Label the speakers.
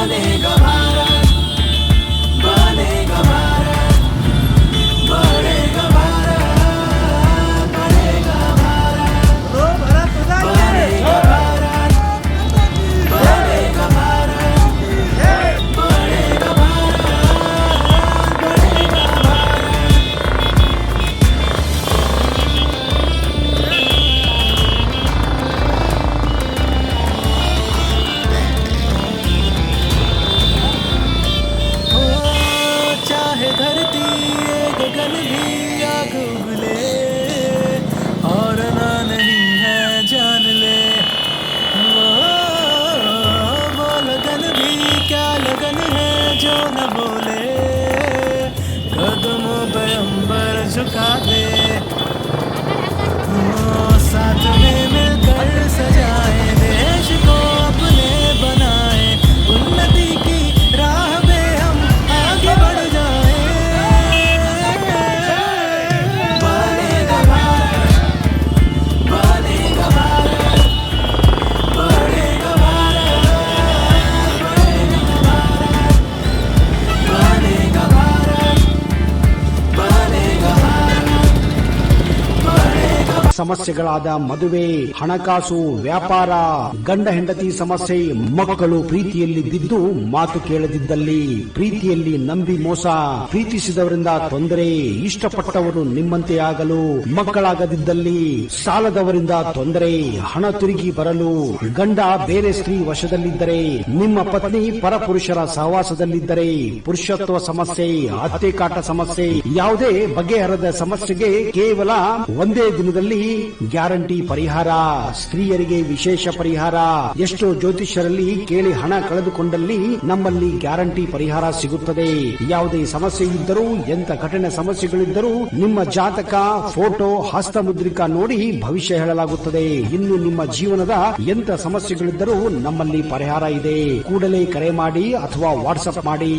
Speaker 1: बनेगा भारत, बनेगा भारत, बढ़ेगा भारत, बढ़ेगा भारत, बनेगा भारत, बनेगा भारत, बढ़ेगा भारत, बढ़ेगा भारत। चाहे धरती गगन भी आग उगले, और ना नहीं है जान ले। वो लगन भी क्या लगन है जो न बोले, कदमों पे अंबर झुका दे। साथ में मिलकर सजाए देश को अपने बनाए, उन्नति की राह पे हम आगे बढ़ जाए। बनेगा भारत, बनेगा भारत, बढ़ेगा भारत, बढ़ेगा भारत, बनेगा भारत, बनेगा भारत, बढ़ेगा।
Speaker 2: ಸಮಸ್ಯೆಗಳಾದ ಮದುವೆ, ಹಣಕಾಸು, ವ್ಯಾಪಾರ, ಗಂಡ ಹೆಂಡತಿ ಸಮಸ್ಯೆ, ಮಕ್ಕಳು ಪ್ರೀತಿಯಲ್ಲಿ ಬಿದ್ದು ಮಾತು ಕೇಳದಿದ್ದಲ್ಲಿ, ಪ್ರೀತಿಯಲ್ಲಿ ನಂಬಿ ಮೋಸ, ಪ್ರೀತಿಸಿದವರಿಂದ ತೊಂದರೆ, ಇಷ್ಟಪಟ್ಟವರು ನಿಮ್ಮಂತೆ ಆಗಲು ಮಕ್ಕಳಾಗದಿದ್ದಲ್ಲಿ, ಸಾಲದವರಿಂದ ತೊಂದರೆ, ಹಣ ತಿರುಗಿ ಬರಲು, ಗಂಡ ಬೇರೆ ಸ್ತ್ರೀ ವಶದಲ್ಲಿದ್ದರೆ, ನಿಮ್ಮ ಪತ್ನಿ ಪರಪುರುಷರ ಸಹವಾಸದಲ್ಲಿದ್ದರೆ, ಪುರುಷತ್ವ ಸಮಸ್ಯೆ, ಅತ್ತೆ ಕಾಟ ಸಮಸ್ಯೆ, ಯಾವುದೇ ಬಗೆಹರದ ಸಮಸ್ಯೆಗೆ ಕೇವಲ ಒಂದೇ ದಿನದಲ್ಲಿ ಗ್ಯಾರಂಟಿ ಪರಿಹಾರ. ಸ್ತ್ರೀಯರಿಗೆ ವಿಶೇಷ ಪರಿಹಾರ. ಎಷ್ಟೋ ಜ್ಯೋತಿಷ್ಯರಲ್ಲಿ ಕೇಳಿ ಹಣ ಕಳೆದುಕೊಂಡಲ್ಲಿ ನಮ್ಮಲ್ಲಿ ಗ್ಯಾರಂಟಿ ಪರಿಹಾರ ಸಿಗುತ್ತದೆ. ಯಾವುದೇ ಸಮಸ್ಯೆ ಇದ್ದರೂ, ಎಂತ ಕಠಿಣ ಸಮಸ್ಯೆಗಳಿದ್ದರೂ ನಿಮ್ಮ ಜಾತಕ, ಫೋಟೋ, ಹಸ್ತಮುದ್ರಿಕಾ ನೋಡಿ ಭವಿಷ್ಯ ಹೇಳಲಾಗುತ್ತದೆ. ಇನ್ನು ನಿಮ್ಮ ಜೀವನದ ಎಂತ ಸಮಸ್ಯೆಗಳಿದ್ದರೂ ನಮ್ಮಲ್ಲಿ ಪರಿಹಾರ ಇದೆ. ಕೂಡಲೇ ಕರೆ ಮಾಡಿ ಅಥವಾ ವಾಟ್ಸ್ಆಪ್ ಮಾಡಿ.